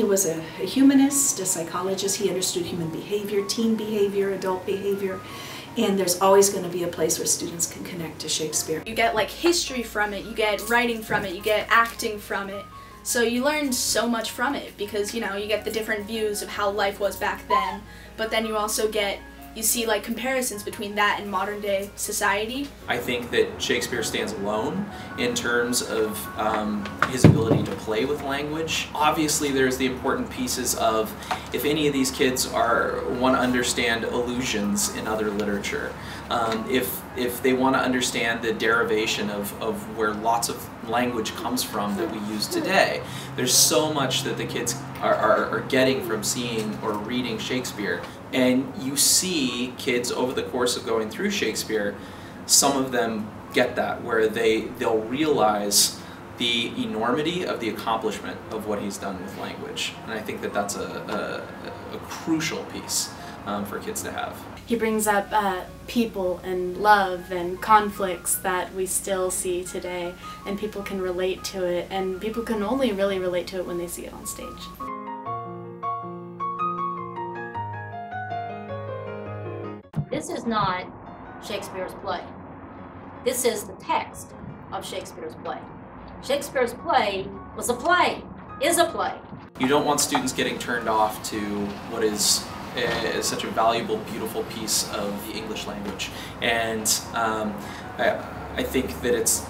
He was a humanist, a psychologist. He understood human behavior, teen behavior, adult behavior. And there's always going to be a place where students can connect to Shakespeare. You get like history from it, you get writing from it, you get acting from it. So you learn so much from it because, you know, you get the different views of how life was back then, but then you see like comparisons between that and modern day society. I think that Shakespeare stands alone in terms of his ability to play with language. Obviously there's the important pieces of if any of these kids want to understand allusions in other literature, if they want to understand the derivation of where lots of language comes from that we use today. There's so much that the kids are getting from seeing or reading Shakespeare. And you see kids over the course of going through Shakespeare, some of them get that, where they'll realize the enormity of the accomplishment of what he's done with language. And I think that that's a crucial piece for kids to have. He brings up people and love and conflicts that we still see today, and people can relate to it, and people can only really relate to it when they see it on stage. This is not Shakespeare's play. This is the text of Shakespeare's play. Shakespeare's play was a play, is a play. You don't want students getting turned off to what is such a valuable, beautiful piece of the English language. And I think that it's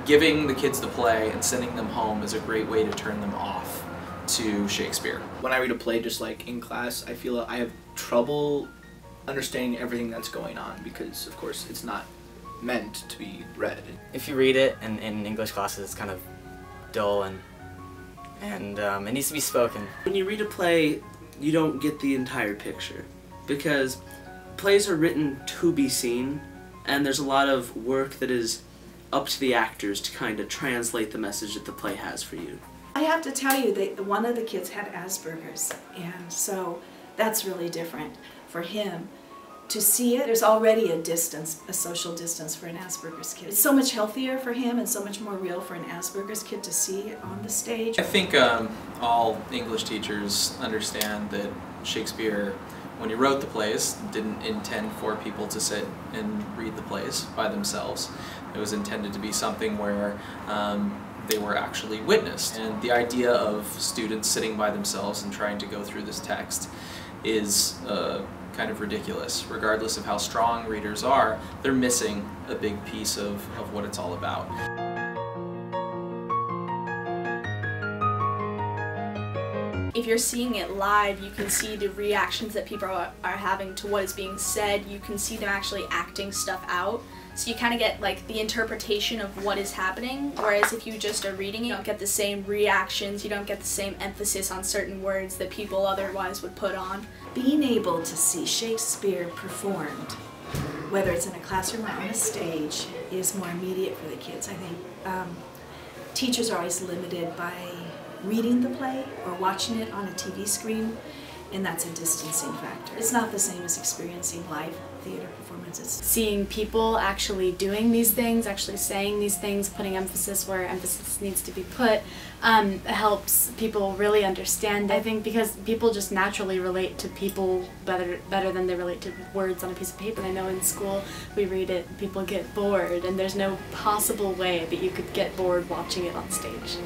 giving the kids the play and sending them home is a great way to turn them off to Shakespeare. When I read a play just like in class, I feel I have trouble understanding everything that's going on because, of course, it's not meant to be read. If you read it in English classes, it's kind of dull and it needs to be spoken. When you read a play, you don't get the entire picture because plays are written to be seen, and there's a lot of work that is up to the actors to kind of translate the message that the play has for you. I have to tell you that one of the kids had Asperger's, and so that's really different for him. To see it, there's already a distance, a social distance for an Asperger's kid. It's so much healthier for him and so much more real for an Asperger's kid to see it on the stage. I think all English teachers understand that Shakespeare, when he wrote the plays, didn't intend for people to sit and read the plays by themselves. It was intended to be something where they were actually witnessed. And the idea of students sitting by themselves and trying to go through this text is kind of ridiculous. Regardless of how strong readers are, they're missing a big piece of what it's all about. If you're seeing it live, you can see the reactions that people are having to what is being said. You can see them actually acting stuff out. So you kind of get like the interpretation of what is happening, whereas if you just are reading it, you don't get the same reactions, you don't get the same emphasis on certain words that people otherwise would put on. Being able to see Shakespeare performed, whether it's in a classroom or on a stage, is more immediate for the kids. I think teachers are always limited by reading the play or watching it on a TV screen, and that's a distancing factor. It's not the same as experiencing live theater performances. Seeing people actually doing these things, actually saying these things, putting emphasis where emphasis needs to be put, helps people really understand. I think because people just naturally relate to people better than they relate to words on a piece of paper. I know in school we read it, people get bored, and there's no possible way that you could get bored watching it on stage.